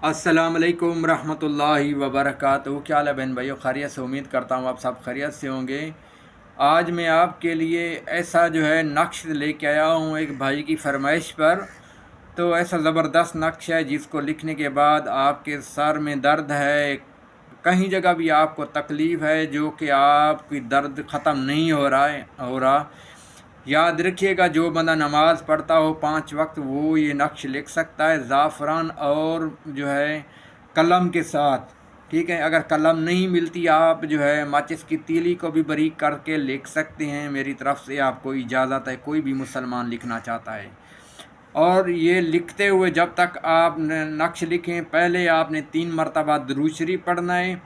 अस्सलाम वालेकुम रहमतुल्लाहि व बरकातहू। क्या हाल है बहन भाइयों, खैरियत से? उम्मीद करता हूँ आप सब खैरियत से होंगे। आज मैं आपके लिए ऐसा जो है नक्श लेके आया हूँ एक भाई की फरमाइश पर। तो ऐसा ज़बरदस्त नक्श है जिसको लिखने के बाद आपके सर में दर्द है, कहीं जगह भी आपको तकलीफ़ है, जो कि आपकी दर्द ख़त्म नहीं हो रहा। याद रखिएगा, जो बंदा नमाज़ पढ़ता हो 5 वक्त वो ये नक्श लिख सकता है ज़ाफ़रान और जो है कलम के साथ। ठीक है, अगर कलम नहीं मिलती आप जो है माचिस की तीली को भी बारीक करके लिख सकते हैं। मेरी तरफ़ से आपको इजाज़त है, कोई भी मुसलमान लिखना चाहता है। और ये लिखते हुए जब तक आप नक्श लिखें, पहले आपने 3 मरतबा दुरूद शरीफ पढ़ना है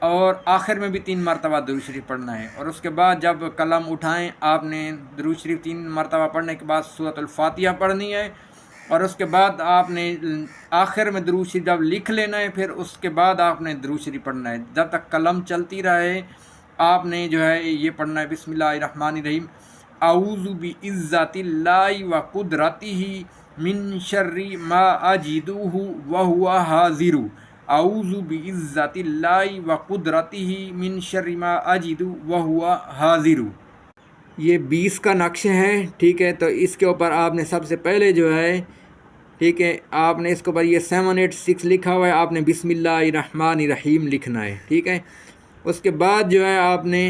और आखिर में भी 3 मरतबा दुरूद शरीफ पढ़ना है। और उसके बाद जब कलम उठाएं आपने दुरूद शरीफ 3 मरतबा पढ़ने के बाद सूरतुल फातिहा पढ़नी है। और उसके बाद आपने आखिर में दुरूद शरीफ जब लिख लेना है, फिर उसके बाद आपने दुरूद शरीफ पढ़ना है। जब तक कलम चलती रहे आपने जो है ये पढ़ना है, बिस्मिल्लाहिर्रहमानिर्रहीम, आऊज़ु बिइज़्ज़तिल्लाहि व कुदरतिही मिन शर्रि मा अजिदुहु व हुवा हाज़िरु। आऊज़ु बिइज़्ज़तिल्लाहि व कुदरतिही मिन शर्रि मा अजिदु व हुवा हाज़िरु। ये 20 का नक्श है। ठीक है, तो इसके ऊपर आपने सबसे पहले जो है, ठीक है, आपने इसके ऊपर ये 786 लिखा हुआ है, आपने बिस्मिल्लाहिर्रहमानिर्रहीम लिखना है। ठीक है, उसके बाद जो है आपने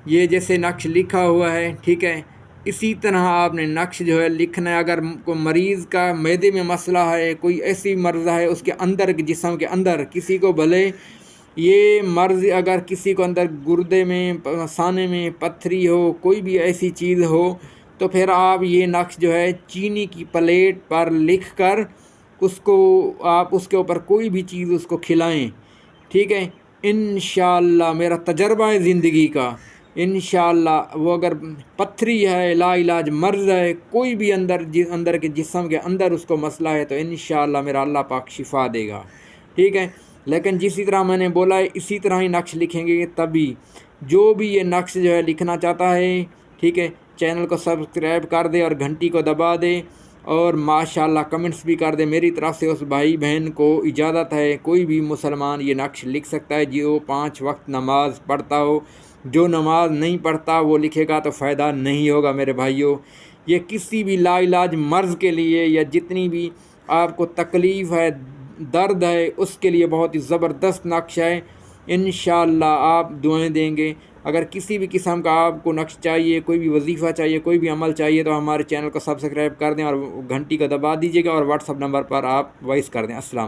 ये जैसे नक्श लिखा हुआ है, ठीक है, इसी तरह आपने नक्श जो है लिखना है। अगर कोई मरीज़ का मैदे में मसला है, कोई ऐसी मर्ज़ है उसके अंदर के जिस्म के अंदर, किसी को भले ये मर्ज़ अगर किसी को अंदर गुर्दे में, साने में पत्थरी हो, कोई भी ऐसी चीज़ हो, तो फिर आप ये नक्श जो है चीनी की प्लेट पर लिख कर उसको आप उसके ऊपर कोई भी चीज़ उसको खिलाएं। ठीक है, इंशाअल्लाह मेरा तजर्बा है ज़िंदगी का, इंशाअल्लाह वो अगर पत्थरी है, लाइलाज मर्ज़ है, कोई भी अंदर के जिस्म के अंदर उसको मसला है, तो इंशाअल्लाह मेरा अल्लाह पाक शिफा देगा। ठीक है, लेकिन जिस तरह मैंने बोला है इसी तरह ही नक्श लिखेंगे तभी। जो भी ये नक्श जो है लिखना चाहता है, ठीक है, चैनल को सब्सक्राइब कर दे और घंटी को दबा दे और माशाल्लाह कमेंट्स भी कर दे। मेरी तरफ़ से उस भाई बहन को इजाज़त है, कोई भी मुसलमान ये नक्श लिख सकता है जो 5 वक्त नमाज़ पढ़ता हो। जो नमाज नहीं पढ़ता वो लिखेगा तो फ़ायदा नहीं होगा मेरे भाइयों। ये किसी भी लाइलाज मर्ज़ के लिए या जितनी भी आपको तकलीफ़ है, दर्द है, उसके लिए बहुत ही ज़बरदस्त नक्श है। इंशाअल्लाह आप दुआएं देंगे। अगर किसी भी किस्म का आपको नक्श चाहिए, कोई भी वजीफ़ा चाहिए, कोई भी अमल चाहिए, तो हमारे चैनल को सब्सक्राइब कर दें और घंटी को दबा दीजिएगा और व्हाट्सअप नंबर पर आप वॉइस कर दें। अस्सलाम।